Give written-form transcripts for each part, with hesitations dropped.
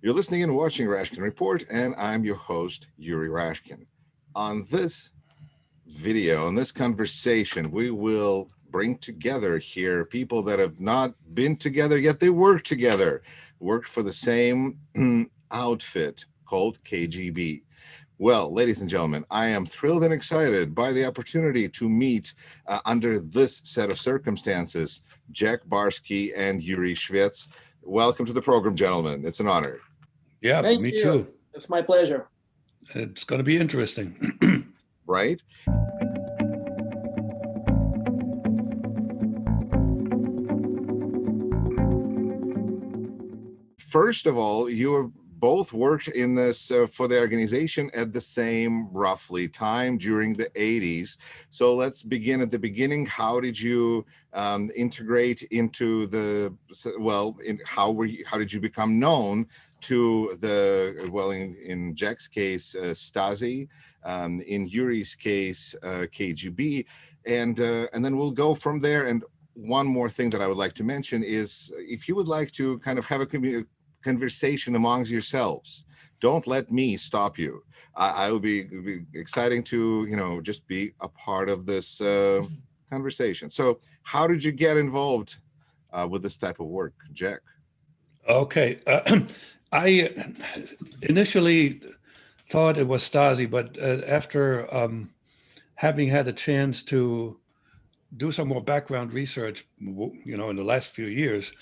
You're listening and watching Rashkin Report, and I'm your host, Yuri Rashkin. On this video, on this conversation, we will bring together here people that have not been together, yet they work together, worked for the same outfit called KGB. Well, ladies and gentlemen, I am thrilled and excited by the opportunity to meet under this set of circumstances, Jack Barsky and Yuri Shvets. Welcome to the program, gentlemen. It's an honor. Yeah, Thank me you. too. It's my pleasure. It's going to be interesting. Right? First of all, you have both worked in this for the organization at the same roughly time during the 80s. So let's begin at the beginning. How did you integrate into how did you become known to in Jack's case, Stasi, in Yuri's case, KGB, and then we'll go from there. And one more thing that I would like to mention is if you would like to kind of have a conversation amongst yourselves, don't let me stop you. I will be exciting to, just be a part of this conversation. So how did you get involved with this type of work, Jack? Okay. I initially thought it was Stasi, but after having had a chance to do some more background research, in the last few years,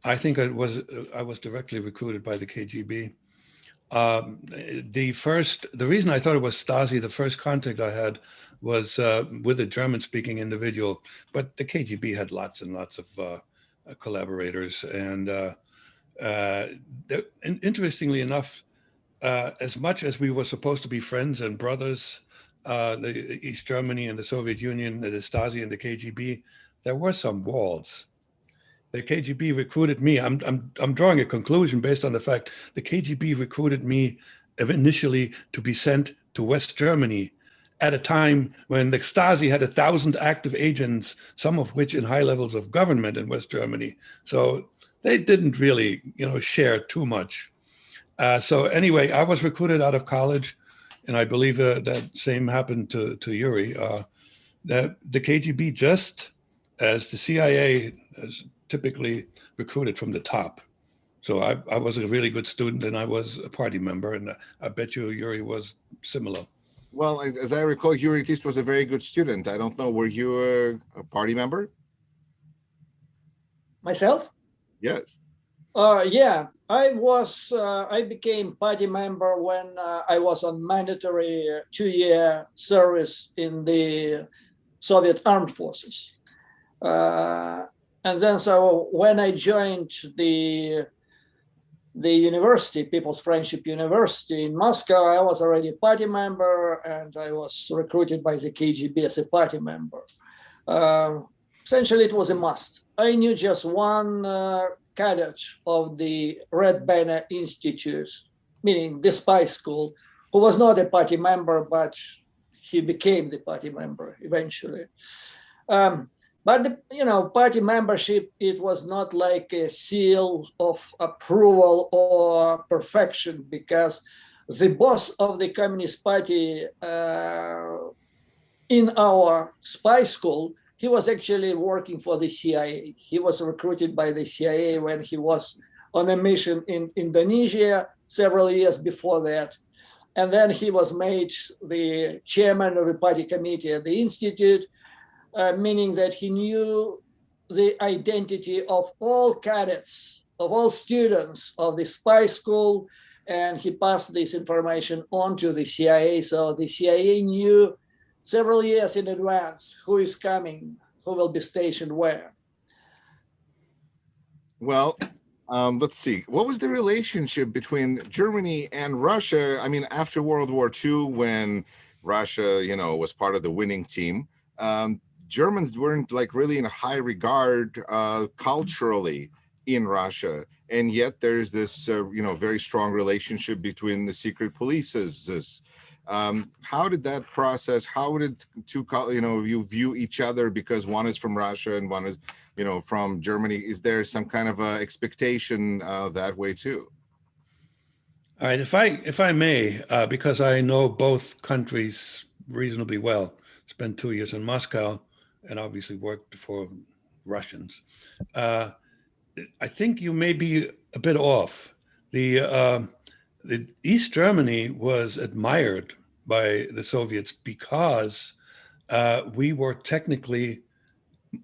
I think I was directly recruited by the KGB. The reason I thought it was Stasi, the first contact I had was with a German-speaking individual, but the KGB had lots and lots of collaborators, and interestingly enough, as much as we were supposed to be friends and brothers, the East Germany and the Soviet Union, the Stasi and the KGB, there were some walls. The KGB recruited me. I'm drawing a conclusion based on the fact the KGB recruited me initially to be sent to West Germany at a time when the Stasi had 1,000 active agents, some of which in high levels of government in West Germany. So they didn't really, share too much. So anyway, I was recruited out of college, and I believe that same happened to Yuri. The KGB, just as the CIA has typically recruited from the top. So I was a really good student, and I was a party member, and I bet you Yuri was similar. Well, as I recall, Yuri Tist was a very good student. I don't know, were you a party member? Myself? Yes. Yeah, I became party member when I was on mandatory 2-year service in the Soviet Armed Forces. And then, so when I joined the university, People's Friendship University in Moscow, I was already a party member, and I was recruited by the KGB as a party member. Essentially, it was a must. I knew just one cadet of the Red Banner Institute, meaning the spy school, who was not a party member, but he became the party member eventually. But party membership, it was not like a seal of approval or perfection, because the boss of the Communist Party in our spy school, he was actually working for the CIA. He was recruited by the CIA when he was on a mission in Indonesia several years before that. And then he was made the chairman of the party committee at the Institute, meaning that he knew the identity of all cadets, of all students of the spy school, and he passed this information on to the CIA. So the CIA knew several years in advance who is coming, who will be stationed where. Well, let's see. What was the relationship between Germany and Russia? I mean, after World War II, when Russia, was part of the winning team, Germans weren't like really in a high regard culturally in Russia. And yet there's this, very strong relationship between the secret polices. How did that process, how did you view each other, because one is from Russia and one is, from Germany? Is there some kind of expectation that way too? All right, if I may, because I know both countries reasonably well, spent 2 years in Moscow, and obviously worked for Russians. Uh, I think you may be a bit off. The East Germany was admired by the Soviets because we were technically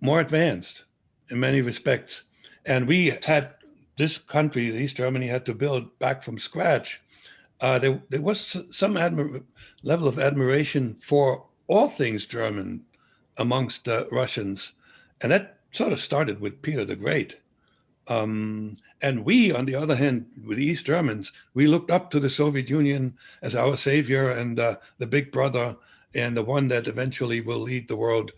more advanced in many respects, and we had this country, East Germany, had to build back from scratch. There was some level of admiration for all things German amongst Russians, and that sort of started with Peter the Great. And we, on the other hand, with the East Germans, we looked up to the Soviet Union as our savior and the big brother, and the one that eventually will lead the world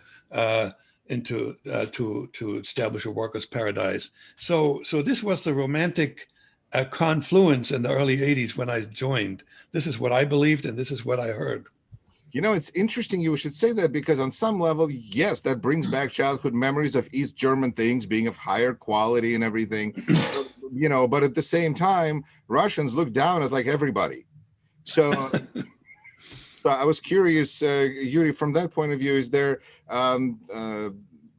into to establish a workers' paradise. So this was the romantic confluence in the early '80s when I joined. This is what I believed, and this is what I heard. You know, it's interesting you should say that, because on some level, yes, that brings back childhood memories of East German things being of higher quality and everything, you know, but at the same time, Russians look down at like everybody. So, so I was curious, Yuri, from that point of view, is there,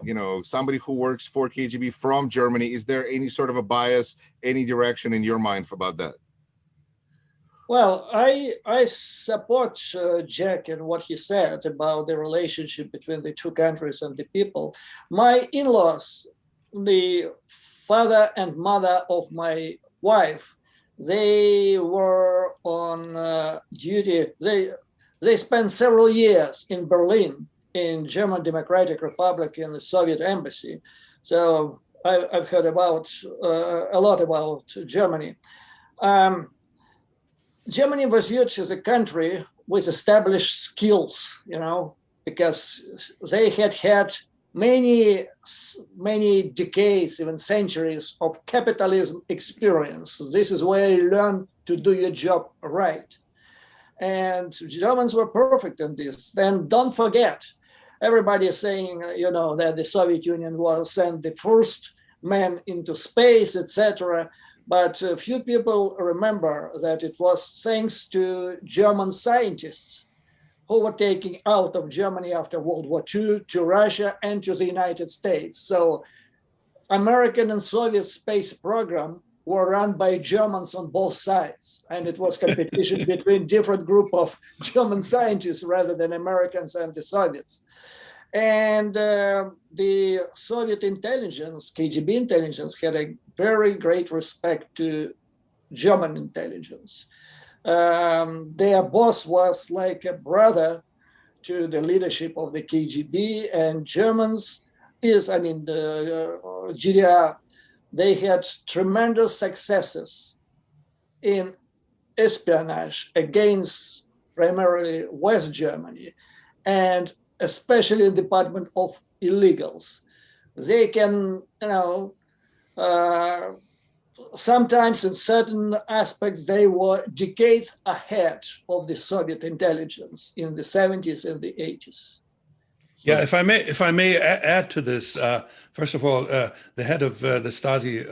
you know, somebody who works for KGB from Germany, is there any sort of a bias, any direction in your mind about that? Well, I support Jack and what he said about the relationship between the two countries and the people. My in-laws, the father and mother of my wife, they were on duty. They spent several years in Berlin, in German Democratic Republic, in the Soviet embassy. So I've heard about a lot about Germany. Germany was viewed as a country with established skills, you know, because they had many decades, even centuries of capitalism experience. This is where you learn to do your job right. And Germans were perfect in this. Then don't forget, everybody is saying, you know, that the Soviet Union was sent the first man into space, etc. But few people remember that it was thanks to German scientists who were taken out of Germany after World War II to Russia and to the United States. So American and Soviet space program were run by Germans on both sides. And it was competition between different group of German scientists rather than Americans and the Soviets. And the Soviet intelligence, KGB intelligence, had a very great respect to German intelligence. Their boss was like a brother to the leadership of the KGB, and Germans the GDR, they had tremendous successes in espionage against primarily West Germany, and especially in the Department of Illegals. They can, you know, sometimes in certain aspects, they were decades ahead of the Soviet intelligence in the 70s and the 80s. So, yeah, if I may add to this, first of all, the head of the Stasi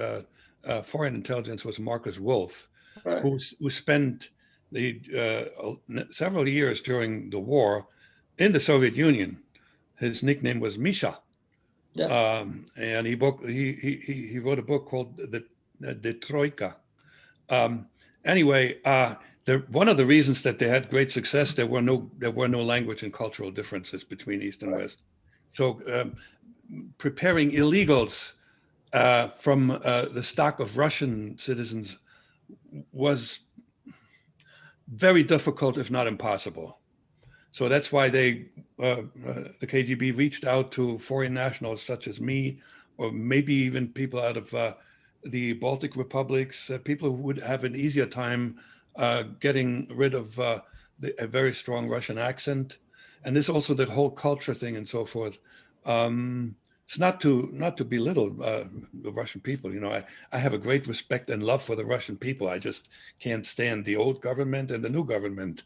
foreign intelligence was Marcus Wolf, right, who spent several years during the war in the Soviet Union. His nickname was Misha, yeah. And he wrote a book called the Troika. Anyway, one of the reasons that they had great success, there were no language and cultural differences between East and West. So preparing illegals from the stock of Russian citizens was very difficult, if not impossible. So that's why the KGB reached out to foreign nationals such as me, or maybe even people out of the Baltic republics, people who would have an easier time getting rid of a very strong Russian accent. And there's also that whole culture thing and so forth. It's not to belittle the Russian people. You know, I have a great respect and love for the Russian people. I just can't stand the old government and the new government.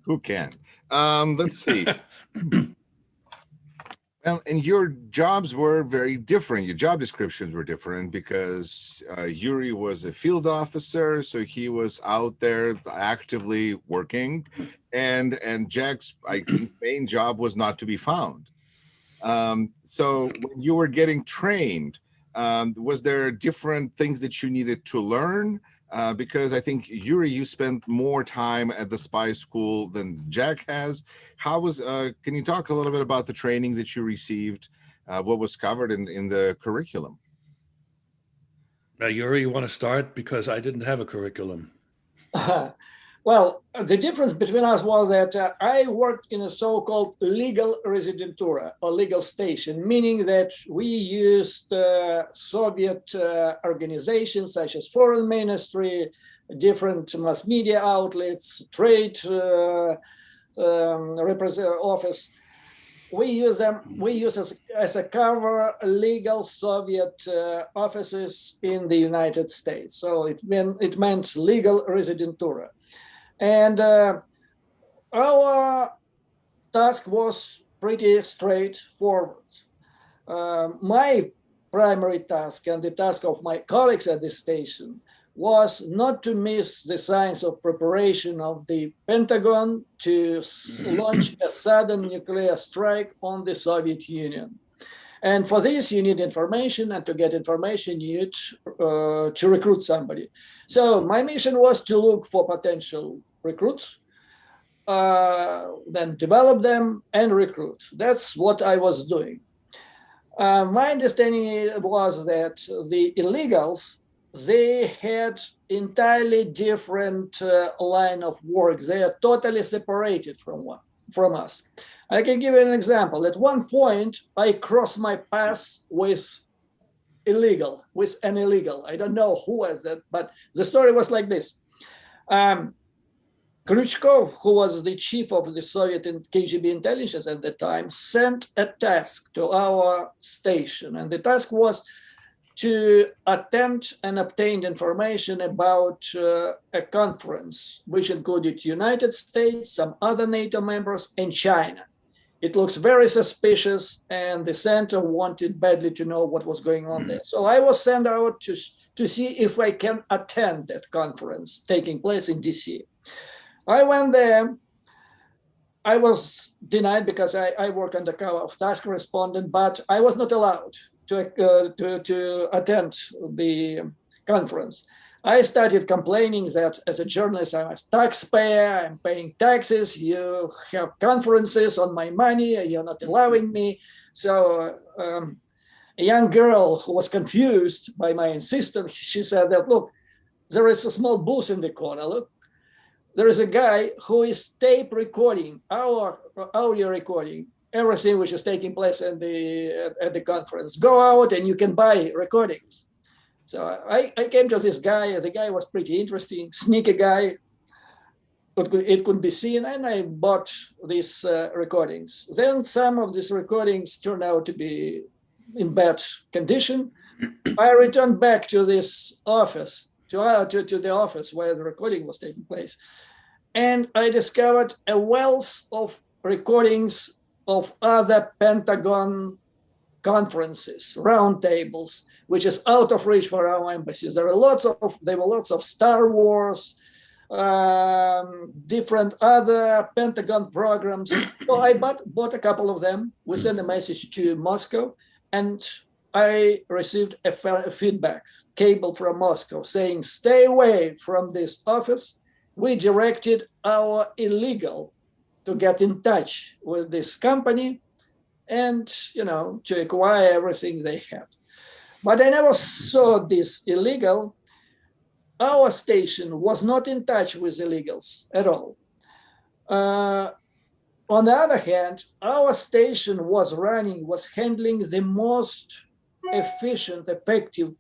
Who can? Let's see. And your jobs were very different. Your job descriptions were different because Yuri was a field officer, so he was out there actively working, and Jack's, I think, main job was not to be found. So when you were getting trained, was there different things that you needed to learn? Because I think, Yuri, you spent more time at the spy school than Jack has. How was, can you talk a little bit about the training that you received? What was covered in the curriculum? Yuri, you want to start? Because I didn't have a curriculum. Well, the difference between us was that I worked in a so-called legal residentura or legal station, meaning that we used Soviet organizations such as Foreign Ministry, different mass media outlets, trade office. We use them. We use as a cover legal Soviet offices in the United States. So it meant legal residentura. And our task was pretty straightforward. My primary task and the task of my colleagues at this station was not to miss the signs of preparation of the Pentagon to launch a sudden nuclear strike on the Soviet Union. And for this, you need information, and to get information, you need to recruit somebody. So my mission was to look for potential recruits, then develop them and recruit. That's what I was doing. My understanding was that the illegals, they had entirely different line of work. They are totally separated from us. I can give you an example. At one point, I crossed my path with an illegal. I don't know who was that, but the story was like this. Kryuchkov, who was the chief of the Soviet and KGB intelligence at the time, sent a task to our station. And the task was to attempt and obtain information about a conference, which included United States, some other NATO members, and China. It looks very suspicious, and the center wanted badly to know what was going on there. So I was sent out to see if I can attend that conference taking place in DC. I went there. I was denied because I work under cover of task correspondent, but I was not allowed to attend the conference. I started complaining that as a journalist, I'm a taxpayer, I'm paying taxes, you have conferences on my money, you're not allowing me. So a young girl who was confused by my insistence, she said that, look, there is a small booth in the corner, look. There is a guy who is tape recording, our audio recording, everything which is taking place at the conference. Go out and you can buy recordings. So I came to this guy. The guy was pretty interesting, sneaky guy. It could be seen, and I bought these recordings. Then some of these recordings turned out to be in bad condition. I returned back to this office, to the office where the recording was taking place. And I discovered a wealth of recordings of other Pentagon conferences, roundtables, which is out of reach for our embassies. There were lots of Star Wars, different other Pentagon programs. So I bought a couple of them. We sent a message to Moscow, and I received a feedback cable from Moscow saying, stay away from this office. We directed our illegal to get in touch with this company and, to acquire everything they had. But I never saw this illegal. Our station was not in touch with illegals at all. On the other hand, our station was handling the most efficient, effective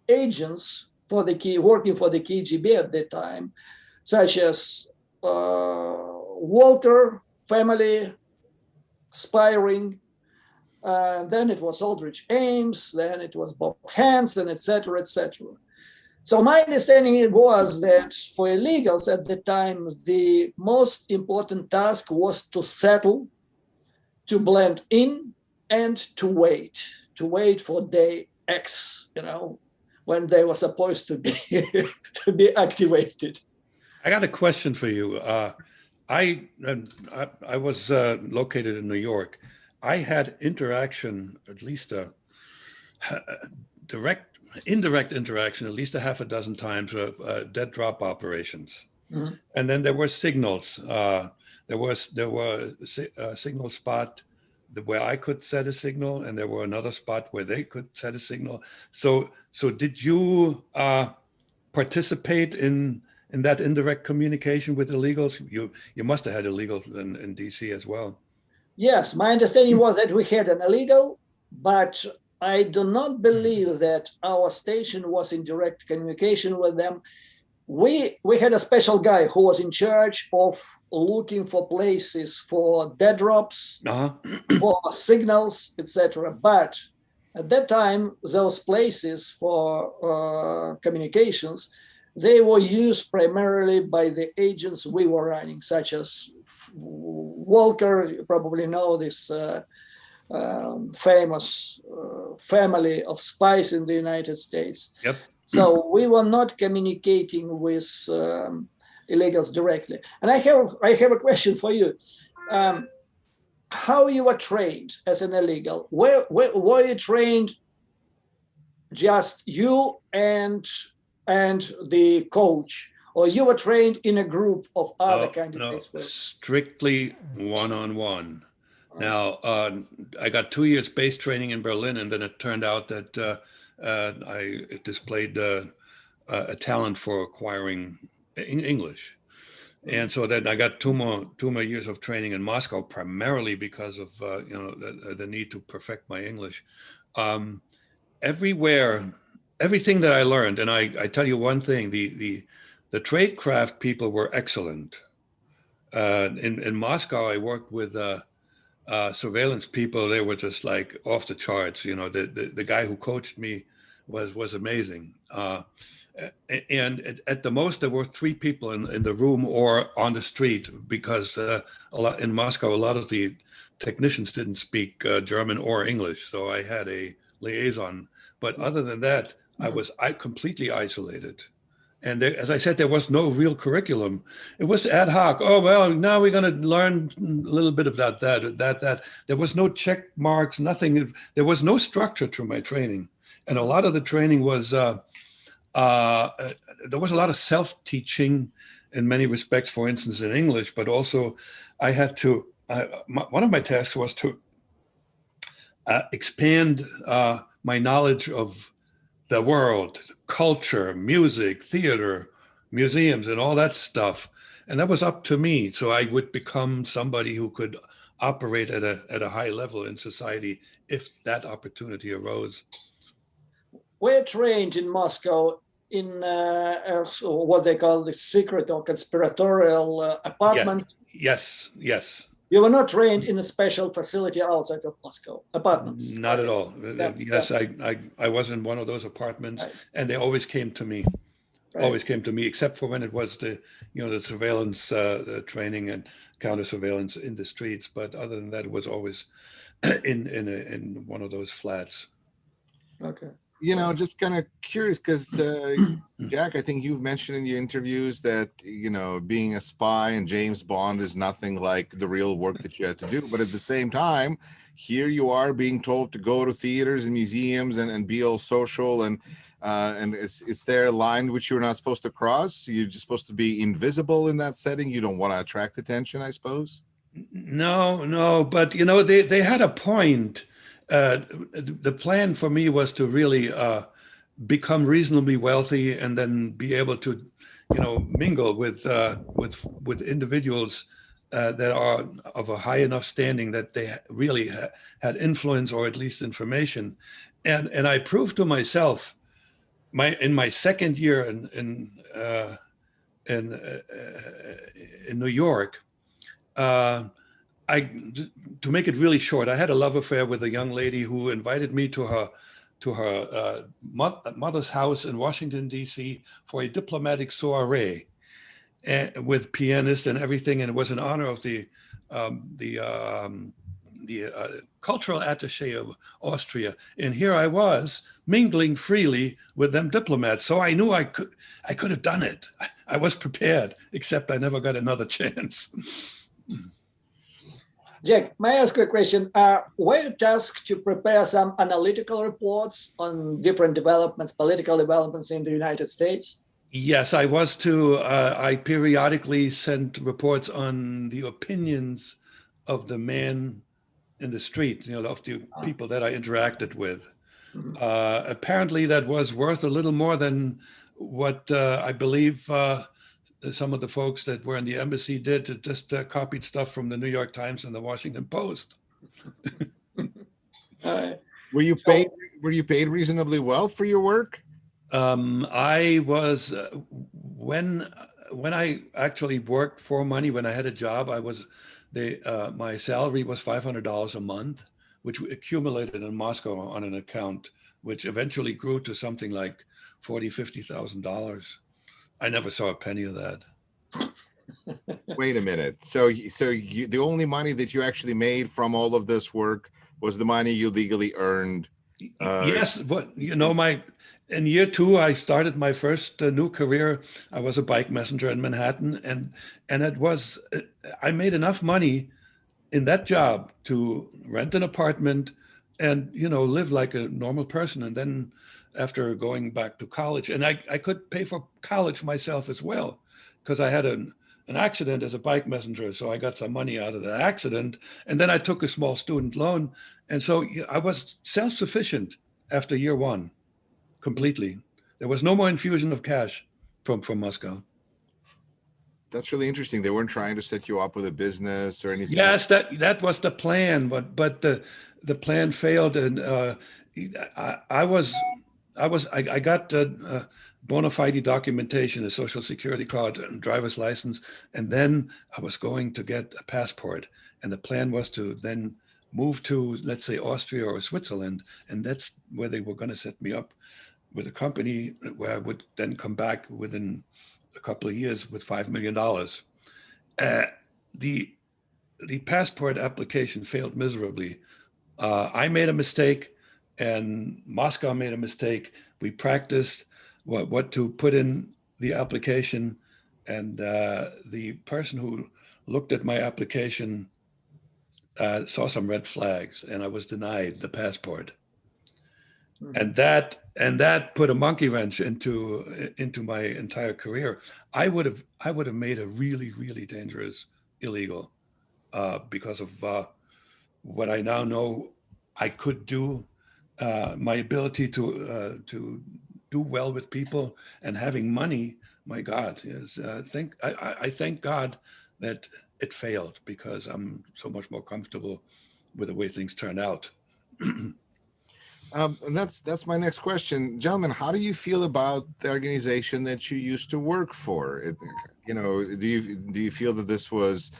agents working for the KGB at the time, such as Walter family spy ring. Then it was Aldrich Ames, then it was Bob Hansen, etc., etc. So my understanding was that for illegals at the time, the most important task was to settle, to blend in, and to wait for day X, when they were supposed to be to be activated. I got a question for you. I was located in New York. I had interaction, at least a direct, indirect interaction, at least a half a dozen times with dead drop operations. Mhm. And then there were signals. There were a signal spot where I could set a signal, and there were another spot where they could set a signal. So did you participate in that indirect communication with illegals? You must have had illegals in DC as well. Yes, my understanding was that we had an illegal, but I do not believe that our station was in direct communication with them. We had a special guy who was in charge of looking for places for dead drops, for signals, etc. But at that time, those places for communications, they were used primarily by the agents we were running, such as Walker. You probably know this famous family of spies in the United States. Yep. So we were not communicating with illegals directly. And I have a question for you. How you were trained as an illegal? Where were you trained? Just you and the coach, or you were trained in a group of other candidates? No, strictly one-on-one. Now, I got 2 years base training in Berlin, and then it turned out that I displayed a talent for acquiring English. And so then I got two more years of training in Moscow, primarily because of the need to perfect my English. Everything that I learned, and I tell you one thing: the tradecraft people were excellent. In Moscow, I worked with surveillance people. They were just like off the charts. The guy who coached me was amazing. And at the most, there were 3 people in the room or on the street, because in Moscow, a lot of the technicians didn't speak German or English. So I had a liaison. But other than that, I completely isolated. And there, as I said, there was no real curriculum. It was ad hoc. Oh, well, now we're going to learn a little bit about that. There was no check marks, nothing. There was no structure to my training. And a lot of the training was, there was a lot of self-teaching in many respects, for instance, in English, but also I had to, one of my tasks was to expand my knowledge of the world, culture, music, theater, museums, and all that stuff. And that was up to me. So I would become somebody who could operate at a high level in society if that opportunity arose. We're trained in Moscow in what they call the secret or conspiratorial apartment. Yes. You were not trained in a special facility outside of Moscow, apartments? Not at all. Yes, yeah. I was in one of those apartments, Right. and they always came to me. Right. Always came to me, except for when it was the surveillance training and counter surveillance in the streets. But other than that, it was always in one of those flats. Okay. Just kind of curious, because Jack, I think you've mentioned in your interviews that being a spy and James Bond is nothing like the real work that you had to do. But at the same time, here you are being told to go to theaters and museums and be all social, and is there a line which you're not supposed to cross? You're just supposed to be invisible in that setting. You don't want to attract attention, I suppose. No, but they had a point. The plan for me was to really become reasonably wealthy, and then be able to, mingle with individuals that are of a high enough standing that they really had influence, or at least information. And I proved to myself, in my second year in New York. To make it really short, I had a love affair with a young lady who invited me to her mother's house in Washington, D.C. for a diplomatic soiree with pianist and everything. And it was in honor of the cultural attaché of Austria, and here I was mingling freely with them diplomats. So I knew I could have done it. I was prepared, except I never got another chance. Jack, may I ask you a question? Were you tasked to prepare some analytical reports on different developments, political developments in the United States? Yes, I was too. I periodically sent reports on the opinions of the man in the street, of the people that I interacted with. Apparently, that was worth a little more than what I believe some of the folks that were in the embassy did, to just copied stuff from the New York Times and the Washington Post. Were you paid? Were you paid reasonably well for your work? I was when I actually worked for money. When I had a job, my salary was $500 a month, which accumulated in Moscow on an account, which eventually grew to something like $50,000. I never saw a penny of that. Wait a minute. So the only money that you actually made from all of this work was the money you legally earned? Yes, but in year 2, I started my first new career. I was a bike messenger in Manhattan, and I made enough money in that job to rent an apartment and live like a normal person. And then after going back to college, and I could pay for college myself as well, because I had an accident as a bike messenger. So I got some money out of that accident, and then I took a small student loan. And so I was self-sufficient after year 1, completely. There was no more infusion of cash from Moscow. That's really interesting. They weren't trying to set you up with a business or anything. Yes, that was the plan, but the plan failed, and I got bona fide documentation, a social security card and driver's license, and then I was going to get a passport, and the plan was to then move to, let's say, Austria or Switzerland, and that's where they were going to set me up with a company where I would then come back within a couple of years with $5 million. The passport application failed miserably. I made a mistake, and Moscow made a mistake. We practiced what to put in the application, and the person who looked at my application saw some red flags, and I was denied the passport. And that put a monkey wrench into my entire career. I would have made a really, really dangerous illegal, because of what I now know I could do, my ability to do well with people, and having money. My God, I thank God that it failed, because I'm so much more comfortable with the way things turn out. And that's my next question, gentlemen. How do you feel about the organization that you used to work for? Do you feel that this was,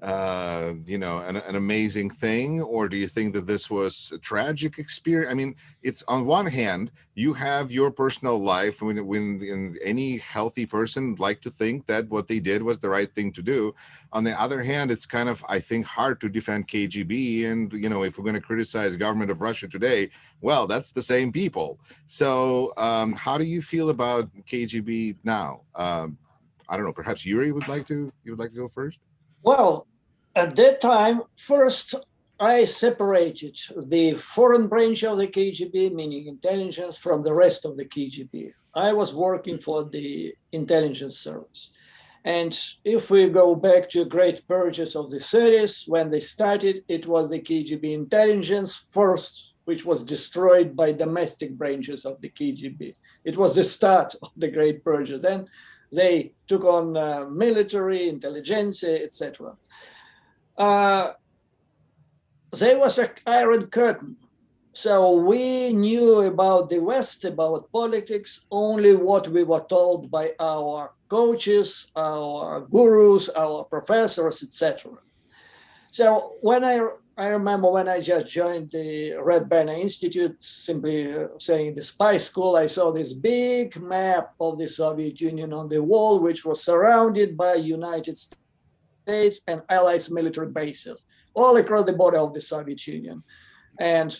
an amazing thing, or do you think that this was a tragic experience? I mean, it's, on one hand, you have your personal life. When any healthy person like to think that what they did was the right thing to do. On the other hand, it's kind of, I think, hard to defend KGB. And, if we're going to criticize government of Russia today, well, that's the same people. So how do you feel about KGB now? I don't know, perhaps Yuri you would like to go first? Well, at that time, first, I separated the foreign branch of the KGB, meaning intelligence, from the rest of the KGB. I was working for the intelligence service. And if we go back to great purges of the 30s, when they started, it was the KGB intelligence first, which was destroyed by domestic branches of the KGB. It was the start of the great purges. Then they took on military, intelligentsia, etc. There was an iron curtain. So we knew about the West, about politics, only what we were told by our coaches, our gurus, our professors, etc. So when I remember when I just joined the Red Banner Institute, simply saying the spy school, I saw this big map of the Soviet Union on the wall, which was surrounded by United States States and Allies military bases all across the border of the Soviet Union. And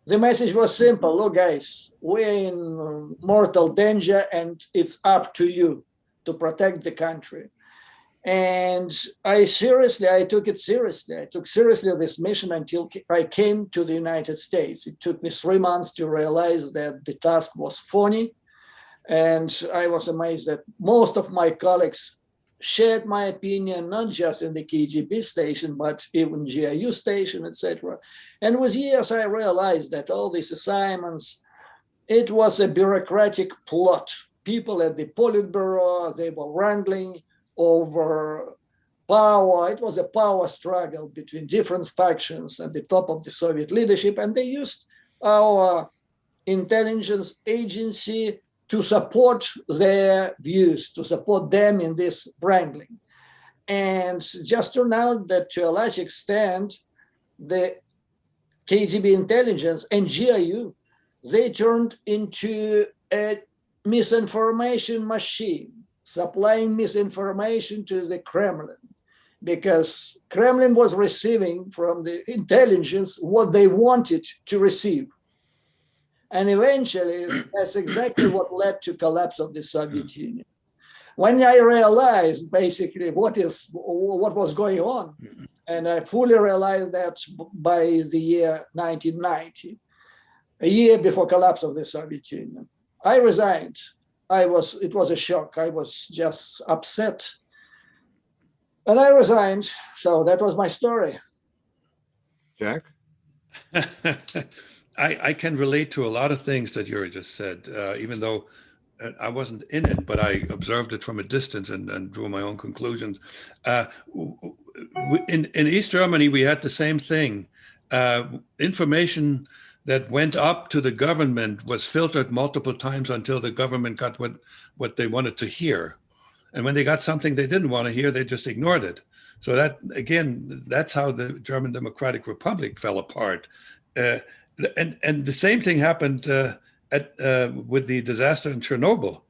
the message was simple. Look, guys, we're in mortal danger and it's up to you to protect the country. And I took it seriously. I took seriously this mission until I came to the United States. It took me 3 months to realize that the task was phony. And I was amazed that most of my colleagues shared my opinion, not just in the KGB station, but even GIU station, etc. And with years, I realized that all these assignments, it was a bureaucratic plot. People at the Politburo, they were wrangling over power. It was a power struggle between different factions at the top of the Soviet leadership, and they used our intelligence agency to support their views, to support them in this wrangling. And just turned out that to a large extent, the KGB intelligence and GIU, they turned into a misinformation machine, supplying misinformation to the Kremlin, because Kremlin was receiving from the intelligence what they wanted to receive. And eventually, that's exactly what led to collapse of the Soviet Union. When I realized basically what was going on, and I fully realized that by the year 1990, a year before collapse of the Soviet Union, I resigned. It was a shock. I was just upset. And I resigned. So that was my story. Jack? I can relate to a lot of things that Yuri just said, even though I wasn't in it, but I observed it from a distance and drew my own conclusions. In East Germany, we had the same thing. Information that went up to the government was filtered multiple times until the government got what they wanted to hear. And when they got something they didn't want to hear, they just ignored it. So that, again, that's how the German Democratic Republic fell apart. And the same thing happened with the disaster in Chernobyl,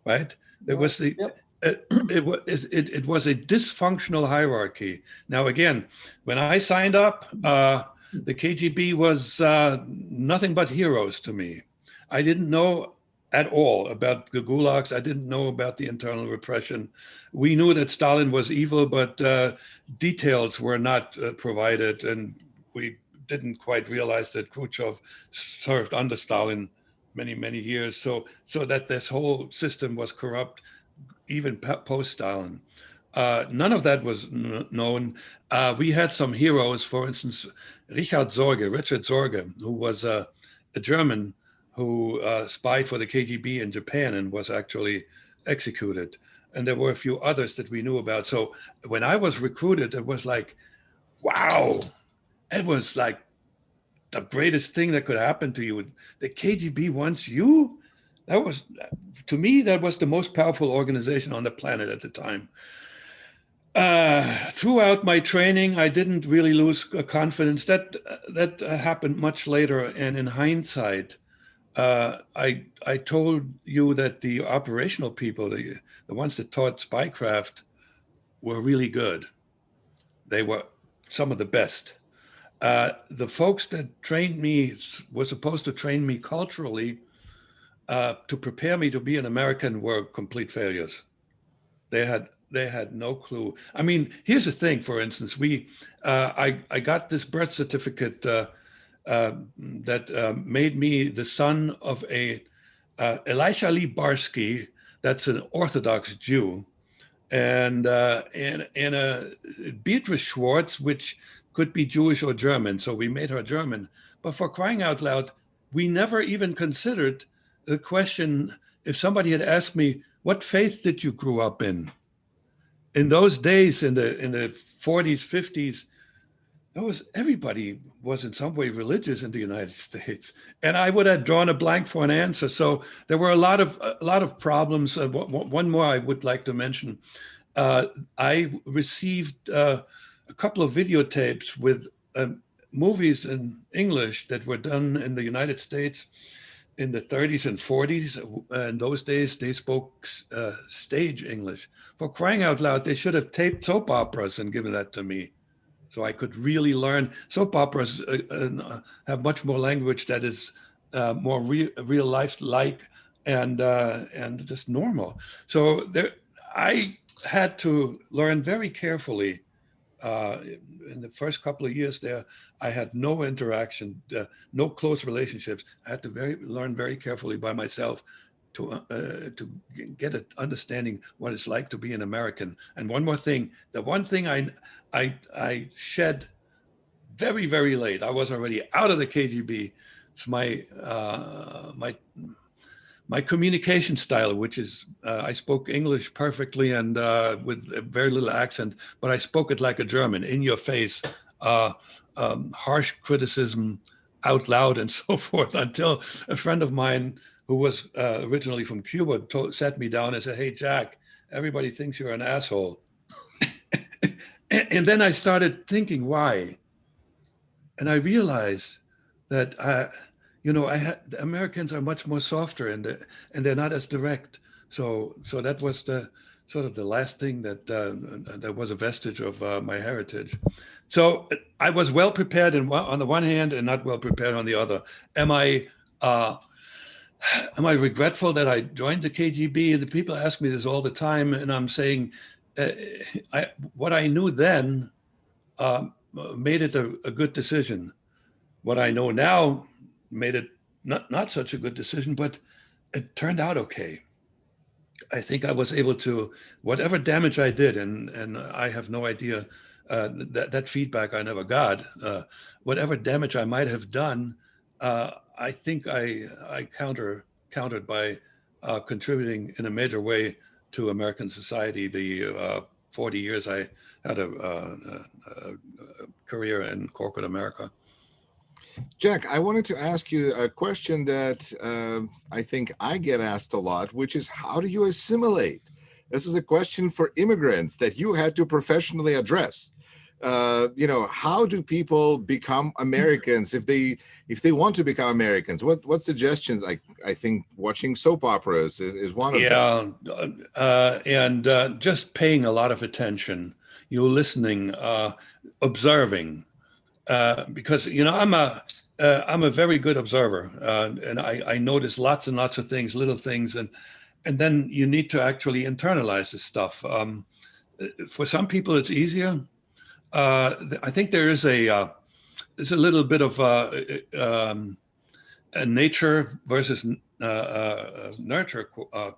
right? It was it was a dysfunctional hierarchy. Now, again, when I signed up, the KGB was nothing but heroes to me. I didn't know at all about the gulags. I didn't know about the internal repression. We knew that Stalin was evil, but details were not provided, and we didn't quite realize that Khrushchev served under Stalin many, many years. So that this whole system was corrupt, even post-Stalin. None of that was known. We had some heroes, for instance, Richard Sorge, who was a German who spied for the KGB in Japan and was actually executed. And there were a few others that we knew about. So when I was recruited, it was like, wow, it was like the greatest thing that could happen to you. The KGB wants you? That was, to me, that was the most powerful organization on the planet at the time. Throughout my training, I didn't really lose confidence. That happened much later. And in hindsight, I told you that the operational people, the ones that taught spycraft, were really good. They were some of the best. The folks that trained me were supposed to train me culturally to prepare me to be an American were complete failures. They had no clue. I mean, here's the thing. For instance, I got this birth certificate that made me the son of a Elisha Lee Barsky. That's an Orthodox Jew, and a Beatrice Schwartz, which could be Jewish or German. So we made her German. But for crying out loud, we never even considered the question, if somebody had asked me, what faith did you grow up in? In those days, in the 40s, 50s, everybody was in some way religious in the United States, and I would have drawn a blank for an answer. So there were a lot of problems. One more I would like to mention. I received a couple of videotapes with movies in English that were done in the United States, in the 30s and 40s. In those days, they spoke stage English. For crying out loud, they should have taped soap operas and given that to me, so I could really learn. Soap operas have much more language that is more real life like and just normal. So there, I had to learn very carefully. In the first couple of years there, I had no interaction, no close relationships. I had to learn very carefully by myself to get an understanding what it's like to be an American. And one more thing, the one thing I shed very, very late. I was already out of the KGB. It's my communication style, which is I spoke English perfectly and with a very little accent, but I spoke it like a German, in your face, uh, harsh criticism out loud and so forth, until a friend of mine who was originally from Cuba sat me down and said, "Hey, Jack, everybody thinks you're an asshole." And then I started thinking why. And I realized that the Americans are much more softer and they're not as direct. So that was the sort of the last thing that was a vestige of my heritage. So I was well prepared on the one hand and not well prepared on the other. Am I uh, am I regretful that I joined the KGB? And the people ask me this all the time, and I'm saying, uh, what I knew then uh, made it a good decision. What I know now made it not such a good decision, but it turned out okay. I think I was able to, whatever damage I did, and I have no idea, that feedback I never got. Whatever damage I might have done, I think I countered by contributing in a major way to American society. The 40 years I had a career in corporate America. Jack, I wanted to ask you a question that I think I get asked a lot, which is how do you assimilate? This is a question for immigrants that you had to professionally address. How do people become Americans if they want to become Americans? What suggestions? Like, I think watching soap operas is one of them. And just paying a lot of attention. You're listening, observing. Because I'm a very good observer, and I notice lots and lots of things, little things, and then you need to actually internalize this stuff. For some people, it's easier. I think there's a little bit of a nature versus nurture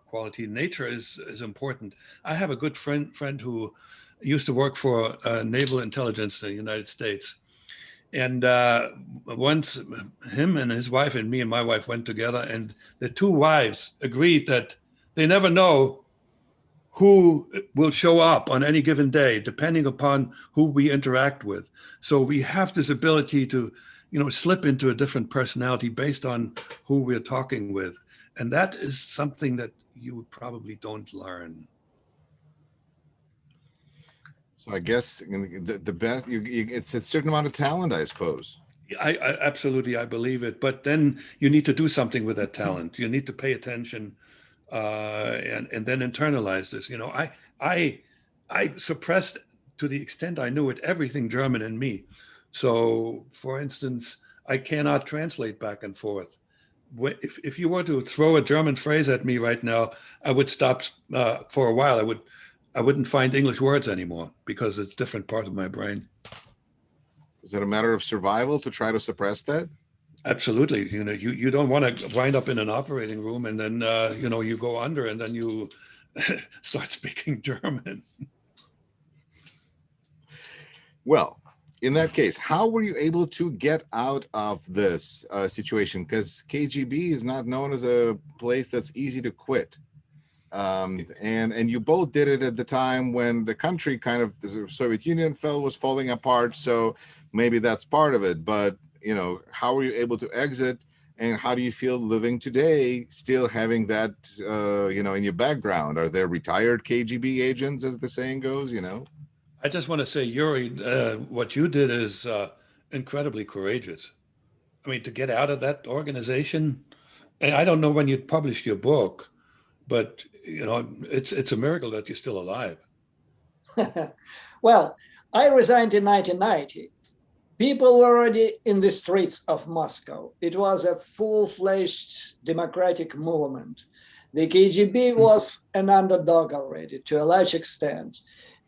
quality. Nature is important. I have a good friend who used to work for naval intelligence in the United States. And once him and his wife and me and my wife went together, and the two wives agreed that they never know who will show up on any given day, depending upon who we interact with. So we have this ability to, slip into a different personality based on who we're talking with. And that is something that you probably don't learn. So I guess the best it's a certain amount of talent, I suppose. I absolutely, I believe it. But then you need to do something with that talent. You need to pay attention and then internalize this. I suppressed, to the extent I knew it, everything German in me. So, for instance, I cannot translate back and forth. If you were to throw a German phrase at me right now, I would stop for a while. I wouldn't find English words anymore because it's a different part of my brain. Is it a matter of survival to try to suppress that? Absolutely. You don't want to wind up in an operating room and then, you go under and then you start speaking German. Well, in that case, how were you able to get out of this situation? Because KGB is not known as a place that's easy to quit. And you both did it at the time when the country the Soviet Union was falling apart. So maybe that's part of it. But, how were you able to exit? And how do you feel living today, still having that, in your background? Are there retired KGB agents, as the saying goes, I just want to say, Yuri, what you did is incredibly courageous. I mean, to get out of that organization And I don't know when you published your book, but you know, it's a miracle that you're still alive. Well, I resigned in 1990. People were already in the streets of Moscow. It was a full-fledged democratic movement. The KGB was an underdog already to a large extent.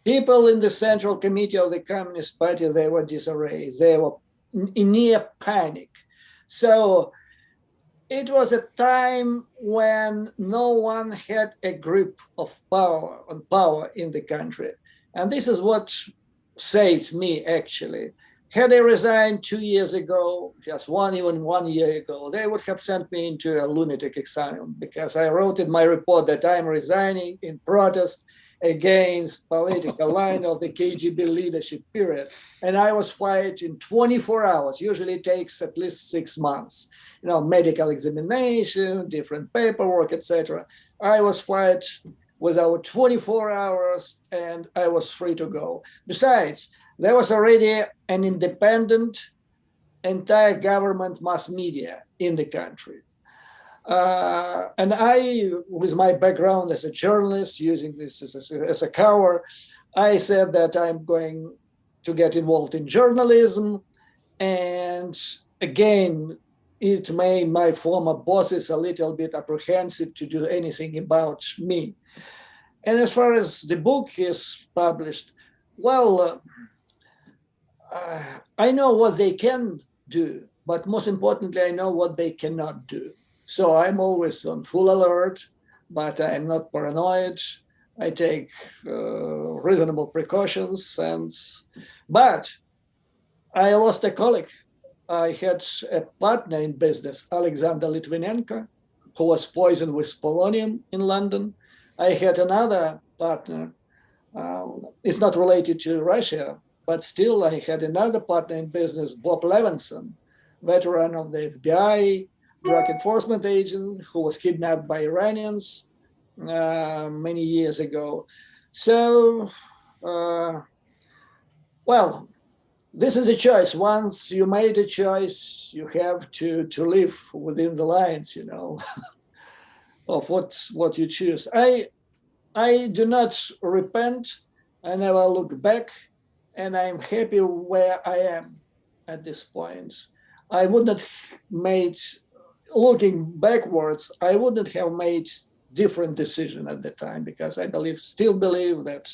People in the Central Committee of the Communist Party, they were disarray. They were in near panic. So it was a time when no one had a grip of power in the country. And this is what saved me, actually. Had I resigned 2 years ago, just even 1 year ago, they would have sent me into a lunatic asylum, because I wrote in my report that I'm resigning in protest against political line of the KGB leadership period. And I was fired in 24 hours. Usually it takes at least 6 months, medical examination, different paperwork, etc. I was fired without 24 hours and I was free to go. Besides, there was already an independent entire government mass media in the country. And I, with my background as a journalist, using this as a cover, I said that I'm going to get involved in journalism. And again, it made my former bosses a little bit apprehensive to do anything about me. And as far as the book is published, well, I know what they can do, but most importantly, I know what they cannot do. So I'm always on full alert, but I'm not paranoid. I take reasonable precautions. But I lost a colleague. I had a partner in business, Alexander Litvinenko, who was poisoned with polonium in London. I had another partner. It's not related to Russia, but still I had another partner in business, Bob Levinson, veteran of the FBI, drug enforcement agent who was kidnapped by Iranians many years ago. So, well, this is a choice. Once you made a choice, you have to live within the lines, of what you choose. I do not repent. I never look back, and I'm happy where I am at this point. I wouldn't have made, looking backwards, I wouldn't have made different decision at the time, because I still believe that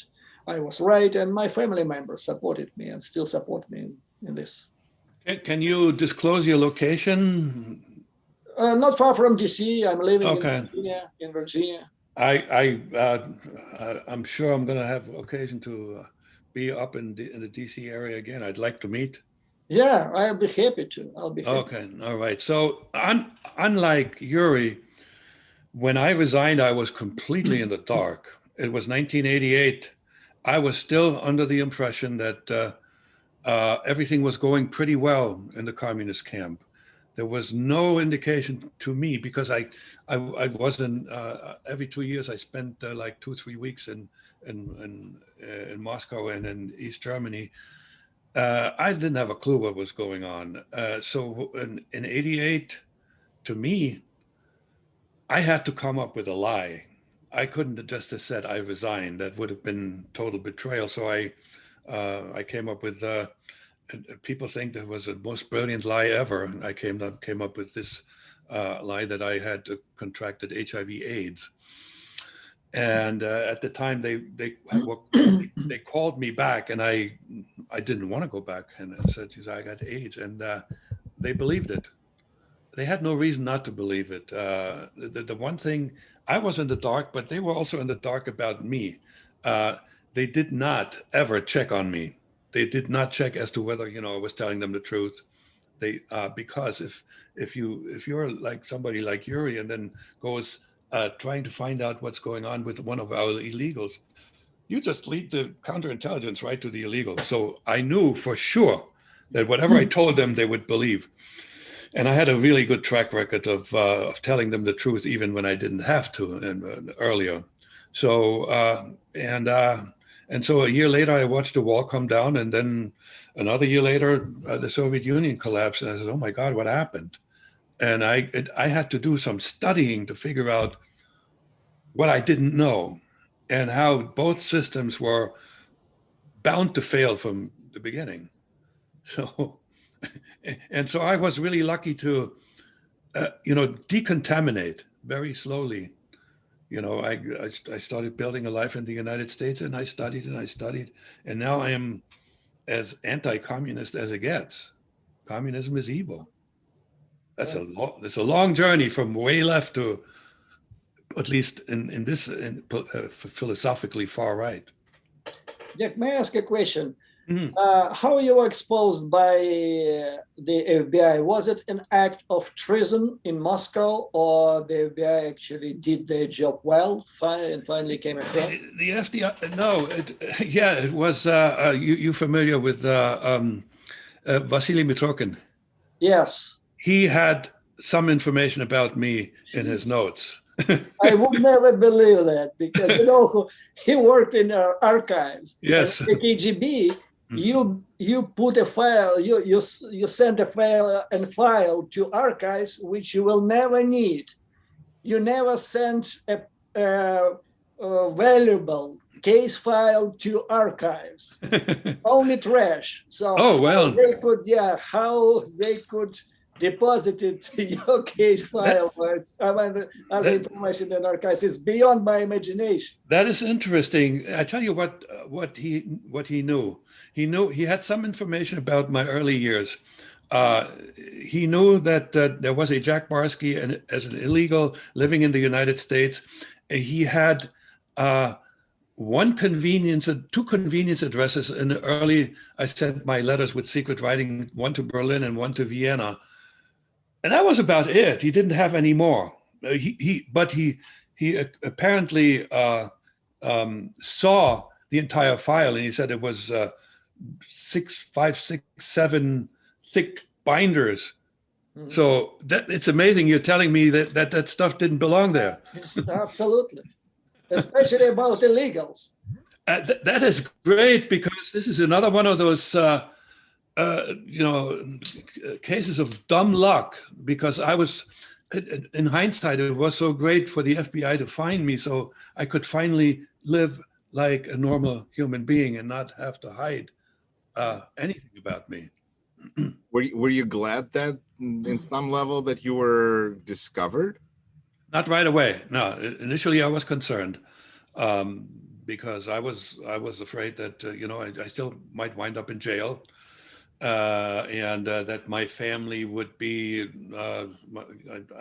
I was right, and my family members supported me and still support me in this. Can you disclose your location? Not far from DC. I'm living Okay. in Virginia. I'm sure I'm going to have occasion to be up in the DC area again. I'd like to meet. Yeah, I'll be happy to. I'll be happy. Okay, all right. So unlike Yuri, when I resigned, I was completely in the dark. It was 1988. I was still under the impression that everything was going pretty well in the communist camp. There was no indication to me, because I was in every 2 years I spent like 2-3 weeks in Moscow and in East Germany. I didn't have a clue what was going on. So in '88, to me, I had to come up with a lie. I couldn't have just have said I resigned. That would have been total betrayal. So I came up with. People think that was the most brilliant lie ever. I came up with this lie that I had contracted HIV/AIDS, and at the time they called me back, and I didn't want to go back, and I said, I got AIDS, and they believed it. They had no reason not to believe it. The one thing, I was in the dark, but they were also in the dark about me. They did not ever check on me. They did not check as to whether I was telling them the truth. They because if you're like somebody like Yuri and then goes trying to find out what's going on with one of our illegals, you just lead the counterintelligence right to the illegals. So I knew for sure that whatever I told them, they would believe. And I had a really good track record of telling them the truth, even when I didn't have to earlier. So and so a year later, I watched the wall come down, and then another year later, the Soviet Union collapsed, and I said, "Oh my God, what happened?" And I had to do some studying to figure out what I didn't know and how both systems were bound to fail from the beginning. So, and so I was really lucky to, decontaminate very slowly. I started building a life in the United States, and I studied and I studied, and now I am as anti-communist as it gets. Communism is evil. It's a long journey from way left to at least in this philosophically far right. Jack, may I ask a question? Mhm. How you were exposed by the FBI? Was it an act of treason in Moscow, or the FBI actually did their job well and finally came across? The FDR, no, it was. You familiar with Vasily Mitrokin? Yes. He had some information about me in his notes. I would never believe that, because he worked in our archives. Yes. And the KGB, you put a file, you send a file to archives which you will never need. You never sent a valuable case file to archives. Only trash. So well, how they could deposited your case file as information in archives is beyond my imagination. That is interesting. I tell you what he knew. He had some information about my early years. He knew that there was a Jack Barsky as an illegal living in the United States. He had two convenience addresses in the early. I sent my letters with secret writing, one to Berlin and one to Vienna. And that was about it. He didn't have any more. But he apparently saw the entire file, and he said it was 5, 6, 7 thick binders. Mm-hmm. So it's amazing. You're telling me that stuff didn't belong there. Absolutely, especially about illegals. That is great, because this is another one of those. Cases of dumb luck, because I was, in hindsight, it was so great for the FBI to find me, so I could finally live like a normal human being and not have to hide anything about me. Were you glad that in some level that you were discovered? Not right away. No, initially I was concerned, because I was afraid that I still might wind up in jail. And that my family would be, I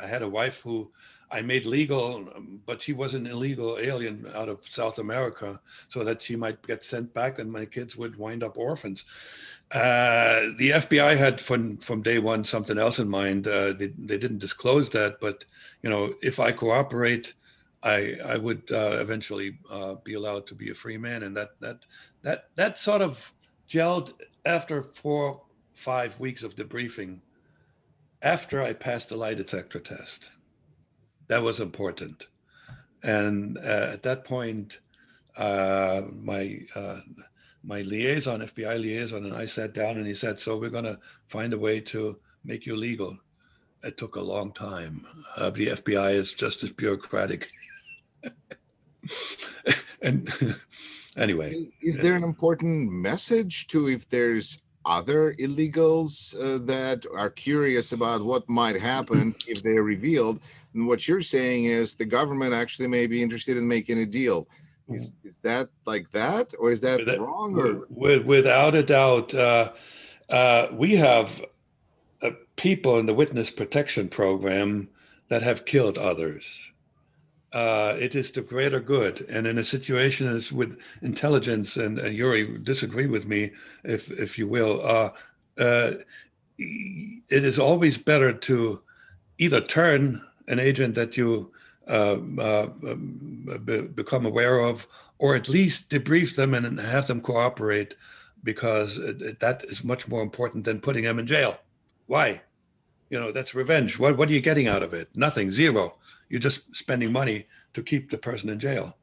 had a wife who I made legal, but she was an illegal alien out of South America, so that she might get sent back and my kids would wind up orphans. The FBI had from day one something else in mind. They didn't disclose that, but if I cooperate, I would eventually be allowed to be a free man, and that sort of gelled after 4-5 weeks of debriefing, after I passed the lie detector test. That was important. And at that point, my liaison, FBI liaison, and I sat down, and he said, so we're going to find a way to make you legal. It took a long time. The FBI is just as bureaucratic. And anyway. Is there an important message to, if there's other illegals that are curious about what might happen if they're revealed? And what you're saying is the government actually may be interested in making a deal. Is that like that, or is that wrong? Or? Without a doubt, we have people in the witness protection program that have killed others. It is the greater good. And in a situation as with intelligence, and Yuri, disagree with me if you will, it is always better to either turn an agent that you become aware of, or at least debrief them and have them cooperate, because that is much more important than putting them in jail. Why? That's revenge. What are you getting out of it? Nothing, zero. You're just spending money to keep the person in jail.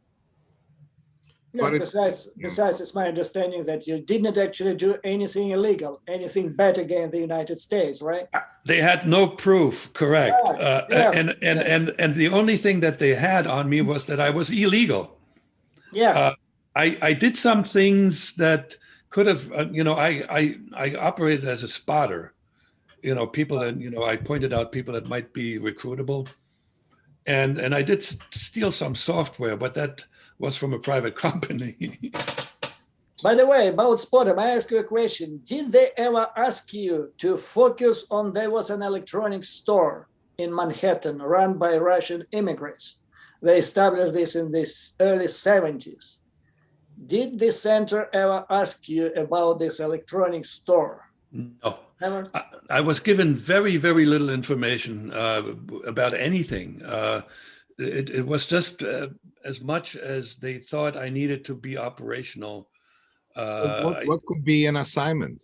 Yeah, But besides, it's my understanding that you didn't actually do anything illegal, anything bad against the United States, right? They had no proof, correct. Yeah, And the only thing that they had on me was that I was illegal. yeah. I did some things that could have, I operated as a spotter. People that, I pointed out people that might be recruitable. And I did steal some software, but that was from a private company. By the way, about Spotter, I ask you a question. Did they ever ask you to focus on there was an electronics store in Manhattan run by Russian immigrants? They established this in the early 70s. Did the center ever ask you about this electronics store? No. Never? I was given very, very little information about anything. It was just as much as they thought I needed to be operational. what could be an assignment?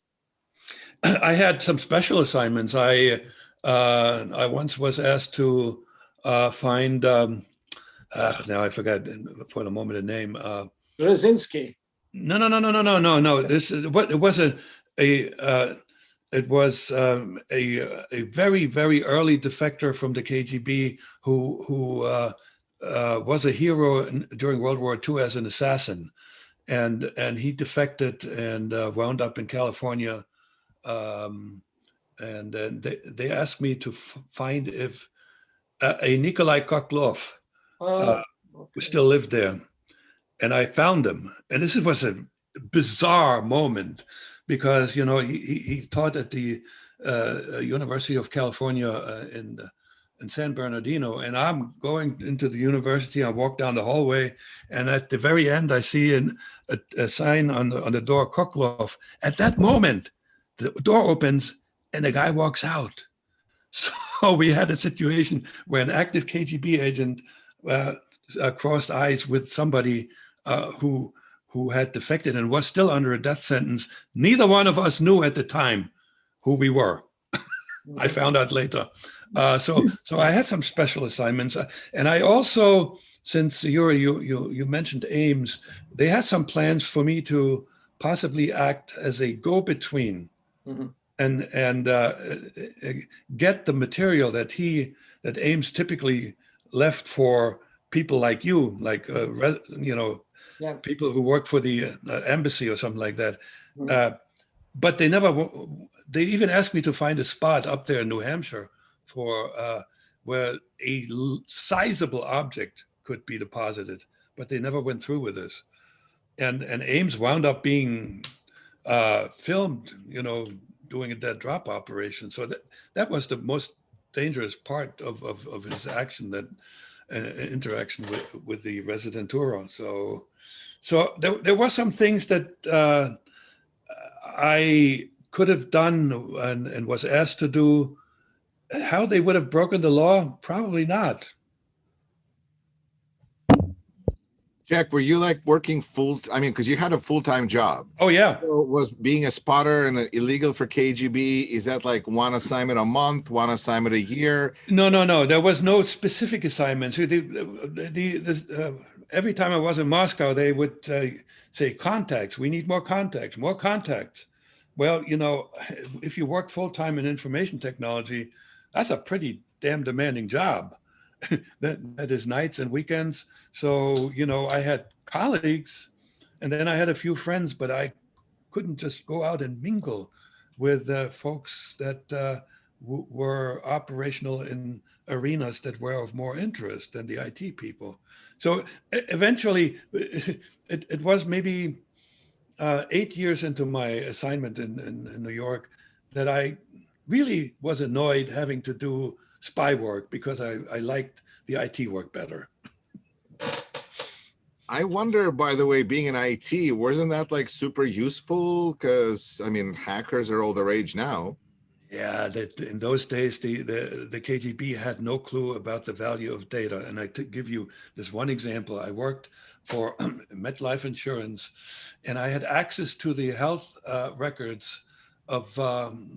I had some special assignments. I once was asked to find now I forgot for the moment the name. Brzezinski. No. This is what it was it was a very, very early defector from the KGB who was a hero during World War II as an assassin, and he defected and wound up in California. And they asked me to find if a Nikolai Koklov Okay. still lived there, and I found him. And this was a bizarre moment because he taught at the University of California in San Bernardino, and I'm going into the university. I walk down the hallway, and at the very end, I see a sign on the door, Koklov. At that moment, the door opens, and the guy walks out. So we had a situation where an active KGB agent crossed eyes with somebody who had defected and was still under a death sentence. Neither one of us knew at the time who we were. I found out later. So I had some special assignments, and I also, since Yuri, you mentioned Ames, they had some plans for me to possibly act as a go-between. Mm-hmm. And get the material that Ames typically left for people like you, like people who work for the embassy or something like that. Mm-hmm. But they even asked me to find a spot up there in New Hampshire for where a sizable object could be deposited, but they never went through with this. And Ames wound up being filmed, doing a dead drop operation. So that was the most dangerous part of his action, that interaction with the Residentura. So there were some things that I could have done and was asked to do. How they would have broken the law? Probably not. Jack, were you like working because you had a full-time job. Oh, yeah. So was being a spotter and illegal for KGB, is that like one assignment a month, one assignment a year? No. There was no specific assignments. Every time I was in Moscow, they would say, contacts, we need more contacts. Well, if you work full-time in information technology, that's a pretty damn demanding job. that is nights and weekends. So, I had colleagues, and then I had a few friends, but I couldn't just go out and mingle with folks that were operational in arenas that were of more interest than the IT people. So eventually, it was maybe 8 years into my assignment in New York that I really was annoyed having to do spy work because I liked the IT work better. I wonder, by the way, being in IT, wasn't that like super useful? Because hackers are all the rage now. Yeah, that in those days the KGB had no clue about the value of data. And give you this one example. I worked for MetLife Insurance, and I had access to the health records of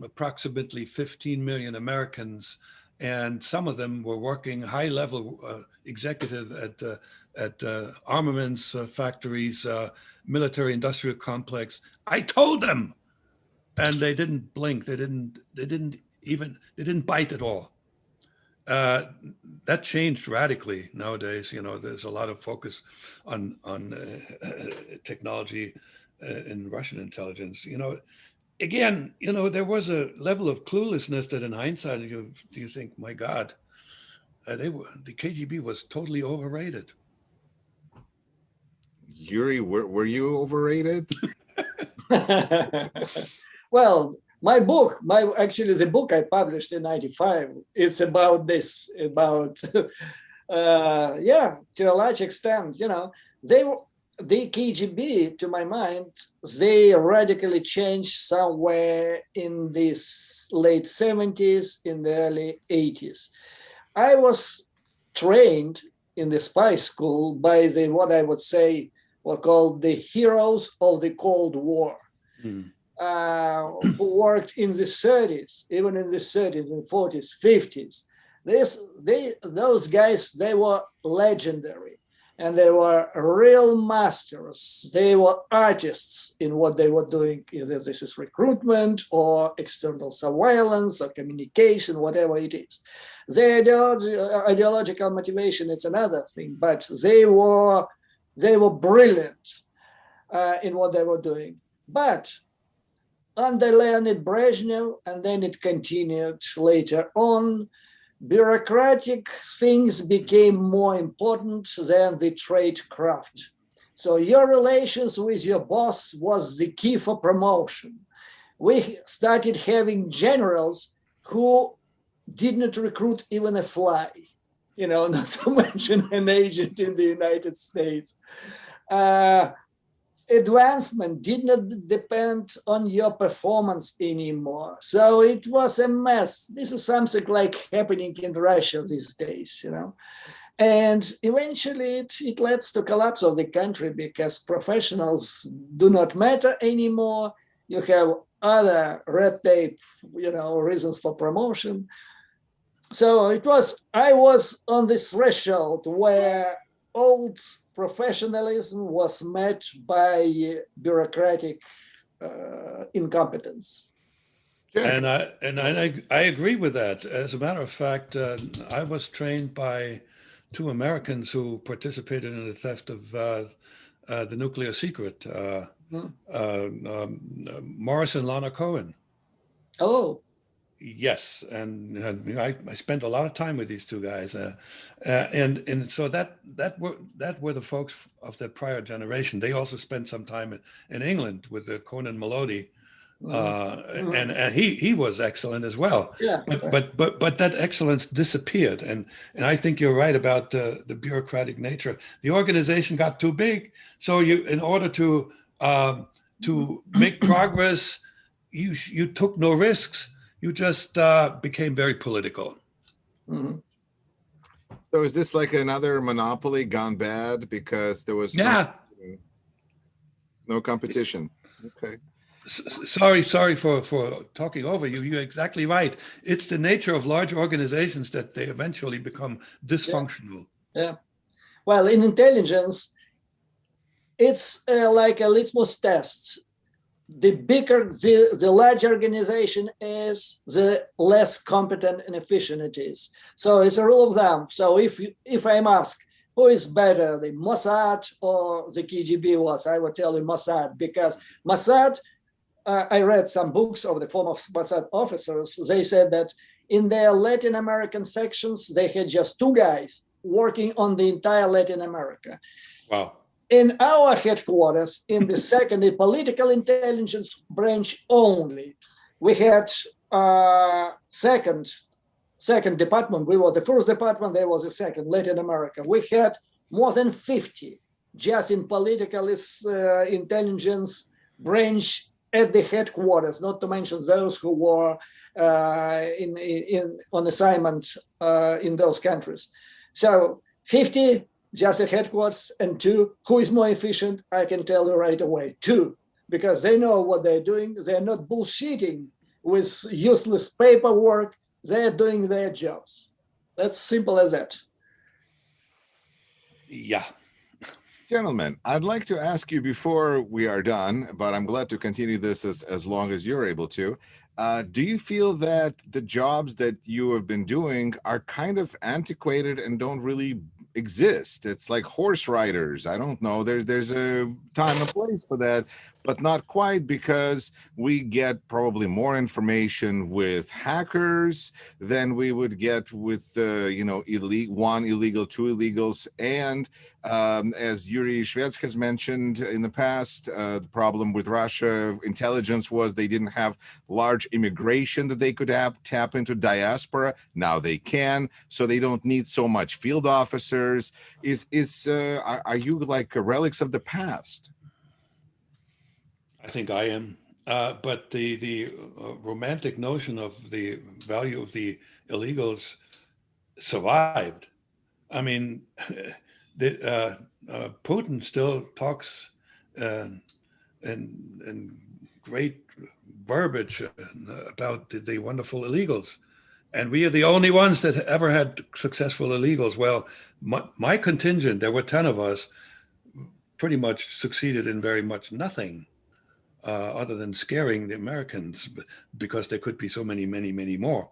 approximately 15 million Americans. And some of them were working high-level executive at armaments factories, military industrial complex. I told them, and they didn't blink. They didn't bite at all. That changed radically nowadays. There's a lot of focus on technology in Russian intelligence. Again, there was a level of cluelessness that in hindsight, you think, my God, the KGB was totally overrated. Yuri, were you overrated? Well, my book, the book I published in '95, it's about this, to a large extent, the KGB, to my mind, they radically changed somewhere in the late 70s, in the early 80s. I was trained in the spy school by what I would say were called the heroes of the Cold War. Who worked in the 30s, even in the 30s and 40s, 50s. Those guys, they were legendary, and they were real masters. They were artists in what they were doing, either this is recruitment or external surveillance or communication, whatever it is. The ideological motivation is another thing, but they were brilliant in what they were doing. But under Leonid Brezhnev, and then it continued later on, bureaucratic things became more important than the trade craft. So your relations with your boss was the key for promotion. We started having generals who did not recruit even a fly, not to mention an agent in the United States. Advancement did not depend on your performance anymore. So it was a mess. This is something like happening in Russia these days, And eventually it leads to collapse of the country because professionals do not matter anymore. You have other red tape, reasons for promotion. So I was on this threshold where old professionalism was met by bureaucratic incompetence. And I agree with that. As a matter of fact, I was trained by two Americans who participated in the theft of the nuclear secret, Morris and Lana Cohen. Oh. Yes, and I spent a lot of time with these two guys, and so that were the folks of the prior generation. They also spent some time in England with Conan Melody, and he was excellent as well. Yeah. But that excellence disappeared, and I think you're right about the bureaucratic nature. The organization got too big, so in order to make progress, you took no risks. You just became very political. Mm-hmm. So is this like another monopoly gone bad because there was no competition? Okay. Sorry for talking over you. You're exactly right. It's the nature of large organizations that they eventually become dysfunctional. Yeah. Well, in intelligence, it's like a litmus test. The bigger the large organization is, the less competent and efficient it is. So it's a rule of thumb. So if I'm asked who is better, the Mossad or the KGB was, I would tell you Mossad, because Mossad, I read some books of the former Mossad officers. They said that in their Latin American sections, they had just two guys working on the entire Latin America. Wow. In our headquarters, in the second, the political intelligence branch only, we had second department. We were the first department, there was a second, Latin America. We had more than 50 just in political intelligence branch at the headquarters, not to mention those who were on assignment in those countries. So 50 just at headquarters, and two, who is more efficient? I can tell you right away, two, because they know what they're doing. They're not bullshitting with useless paperwork. They're doing their jobs. That's simple as that. Yeah. Gentlemen, I'd like to ask you before we are done, but I'm glad to continue this as long as you're able to. Do you feel that the jobs that you have been doing are kind of antiquated and don't really exist? It's like horse riders. I don't know. There's a time and place for that, but not quite, because we get probably more information with hackers than we would get with one illegal, two illegals, and as Yuri Shvets has mentioned in the past, the problem with Russia intelligence was they didn't have large immigration that they could tap into diaspora. Now they can, so they don't need so much field officers. Are you like relics of the past? I think I am. But the romantic notion of the value of the illegals survived. I mean, Putin still talks uh, in great verbiage about the wonderful illegals. And we are the only ones that ever had successful illegals. Well, my contingent, there were 10 of us, pretty much succeeded in very much nothing. Other than scaring the Americans, because there could be so many, many, many more.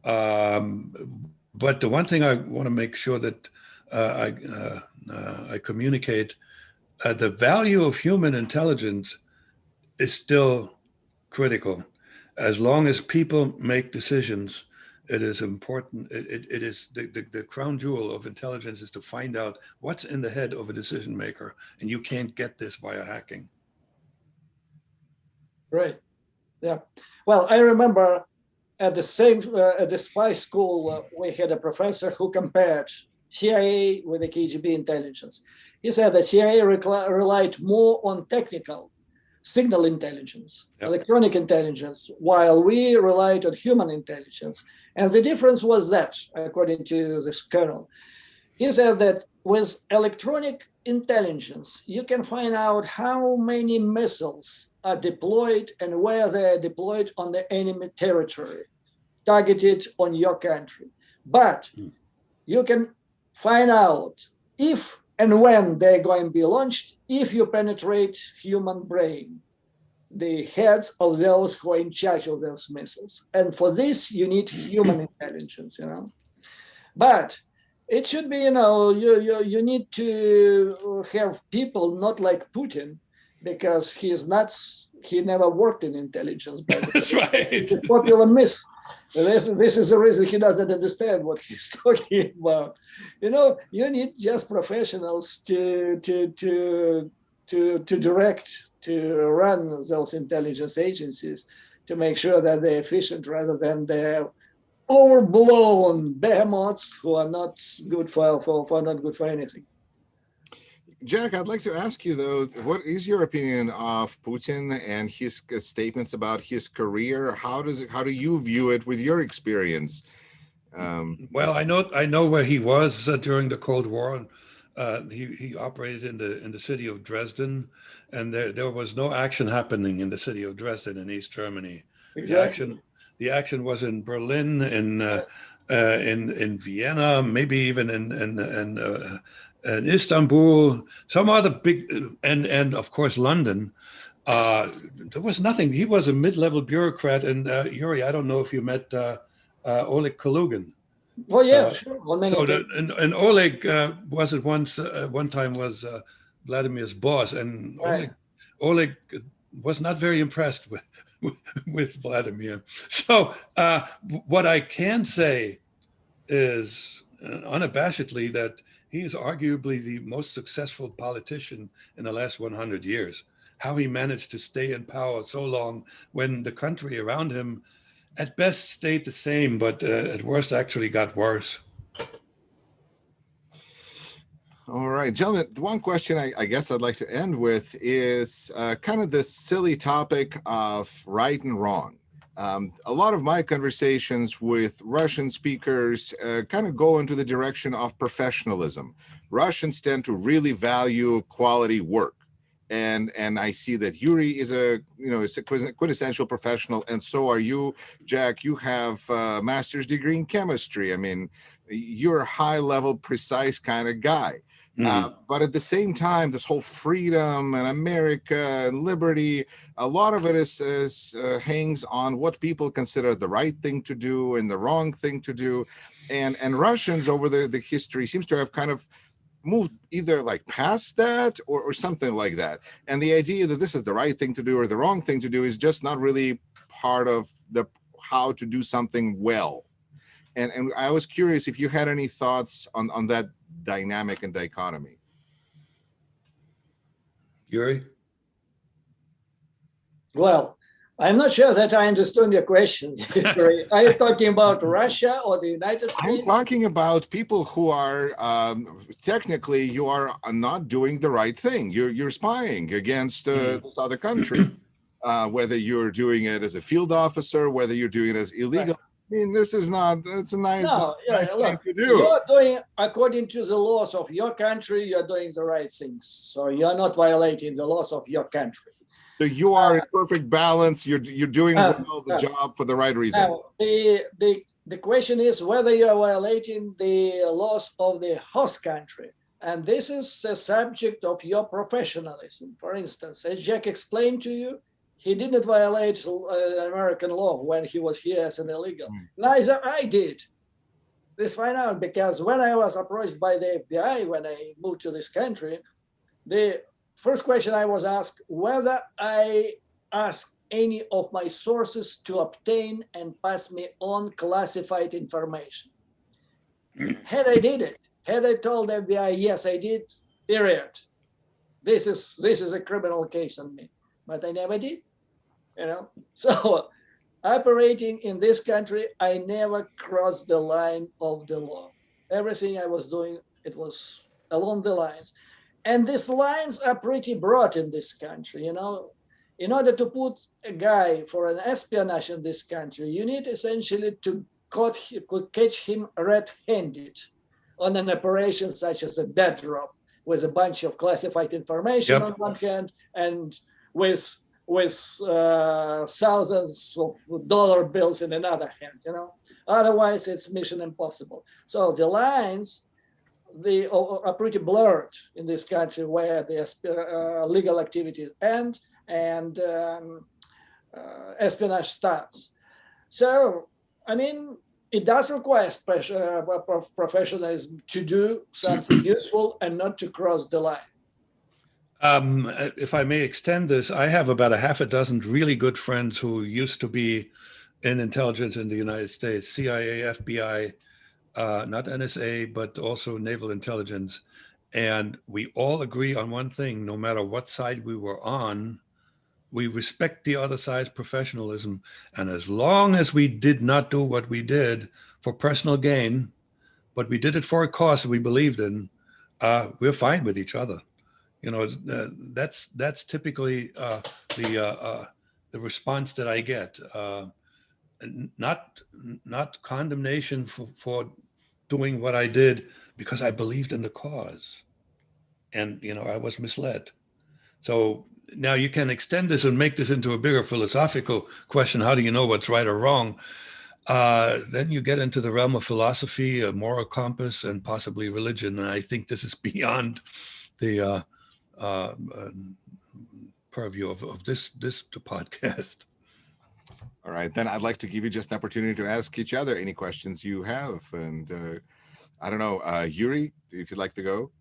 But the one thing I want to make sure that I communicate, the value of human intelligence is still critical. As long as people make decisions, it is important. It is the crown jewel of intelligence is to find out what's in the head of a decision maker, and you can't get this via hacking. Right. Yeah. Well, I remember at the spy school, we had a professor who compared CIA with the KGB intelligence. He said that CIA relied more on technical signal intelligence, electronic intelligence, while we relied on human intelligence. And the difference was that, according to this colonel, he said that with electronic intelligence, you can find out how many missiles are deployed and where they are deployed on the enemy territory, targeted on your country. But you can find out if and when they're going to be launched if you penetrate human brain, the heads of those who are in charge of those missiles. And for this, you need human intelligence, But it should be, you need to have people not like Putin, because he never worked in intelligence. But that's right. It's a popular myth. This is the reason he doesn't understand what he's talking about. You need just professionals to direct, to run those intelligence agencies, to make sure that they're efficient rather than they're overblown behemoths who are not good for anything. Jack, I'd like to ask you though, what is your opinion of Putin and his statements about his career? How do you view it with your experience? Well, I know where he was during the Cold War. He operated in the city of Dresden, and there was no action happening in the city of Dresden in East Germany. Exactly. The action was in Berlin, in Vienna, maybe even in Istanbul, some other big, and of course London. There was nothing. He was a mid-level bureaucrat. And Yuri, I don't know if you met Oleg Kalugin. Oh yeah, sure. And Oleg was at one time was Vladimir's boss, and Right. Oleg was not very impressed with Vladimir. So what I can say is unabashedly that he is arguably the most successful politician in the last 100 years. How he managed to stay in power so long when the country around him at best stayed the same, but at worst actually got worse. All right, gentlemen, the one question I guess I'd like to end with is kind of this silly topic of right and wrong. A lot of my conversations with Russian speakers kind of go into the direction of professionalism. Russians tend to really value quality work. And I see that Yuri is a quintessential professional, and so are you, Jack. You have a master's degree in chemistry. I mean, you're a high-level, precise kind of guy. But at the same time, this whole freedom and America and liberty, a lot of it is hangs on what people consider the right thing to do and the wrong thing to do. And Russians over the history seems to have kind of moved either like past that or something like that. And the idea that this is the right thing to do or the wrong thing to do is just not really part of the how to do something well. And I was curious if you had any thoughts on that dynamic and dichotomy. Yuri? Well, I'm not sure that I understood your question. Are you talking about Russia or the United States? I'm talking about people who are technically you are not doing the right thing. You're spying against this other country, whether you're doing it as a field officer, whether you're doing it as illegal. Right. I mean, this is not, it's a nice thing to do. You're doing, according to the laws of your country, you're doing the right things. So you're not violating the laws of your country. So you are in perfect balance. You're doing the job for the right reason. Now, the question is whether you are violating the laws of the host country. And this is a subject of your professionalism. For instance, as Jack explained to you, he didn't violate American law when he was here as an illegal. Neither I did. This find out because when I was approached by the FBI when I moved to this country, the first question I was asked whether I asked any of my sources to obtain and pass me on classified information. Had I did it, had I told the FBI, yes, I did, period. This is a criminal case on me, but I never did. You know, so operating in this country, I never crossed the line of the law. Everything I was doing, it was along the lines. And these lines are pretty broad in this country, you know. In order to put a guy for an espionage in this country, you need essentially to catch him red-handed on an operation such as a dead drop with a bunch of classified information on one hand and with thousands of dollar bills in another hand, you know. Otherwise, it's mission impossible. So the lines are pretty blurred in this country where the legal activities end and espionage starts. So, I mean, it does require professionalism to do something useful and not to cross the line. If I may extend this, I have about a half a dozen really good friends who used to be in intelligence in the United States, CIA, FBI, not NSA, but also naval intelligence. And we all agree on one thing: no matter what side we were on, we respect the other side's professionalism. And as long as we did not do what we did for personal gain, but we did it for a cause we believed in, we're fine with each other. You know, that's typically the response that I get. Not condemnation for doing what I did because I believed in the cause, and you know I was misled. So now you can extend this and make this into a bigger philosophical question: how do you know what's right or wrong? Then you get into the realm of philosophy, a moral compass, and possibly religion. And I think this is beyond the purview of this podcast. All right, then I'd like to give you just an opportunity to ask each other any questions you have. And I don't know, Yuri, if you'd like to go,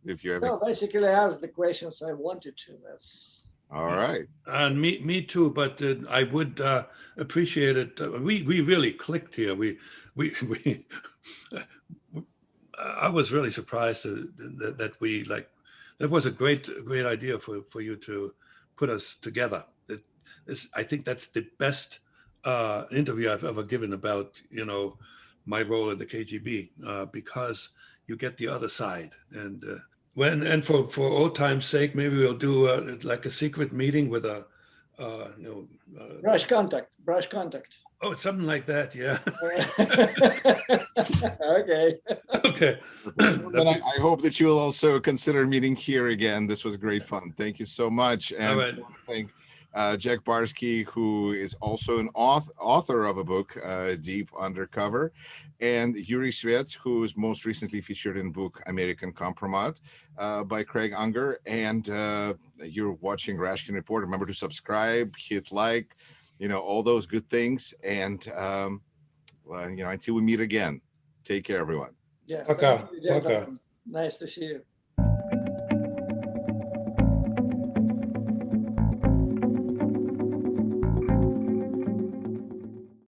if you have. No, basically I asked the questions I wanted to. That's all right. And me too, but I would appreciate it. We really clicked here. I was really surprised that we like. That was a great idea for you to put us together. I think that's the best interview I've ever given about, you know, my role in the KGB, because you get the other side. And for old time's sake, maybe we'll do like a secret meeting with a, brush contact. Oh, it's something like that, yeah. Okay. Okay. Then I hope that you will also consider meeting here again. This was great fun. Thank you so much. And all right. I want to thank Jack Barsky, who is also an author of a book, Deep Undercover, and Yuri Shvets, who is most recently featured in book American Compromise by Craig Unger. And you're watching Rashkin Report. Remember to subscribe, hit like, all those good things. And, until we meet again, take care, everyone. Yeah. Пока. Thank you, gentlemen. Nice to see you.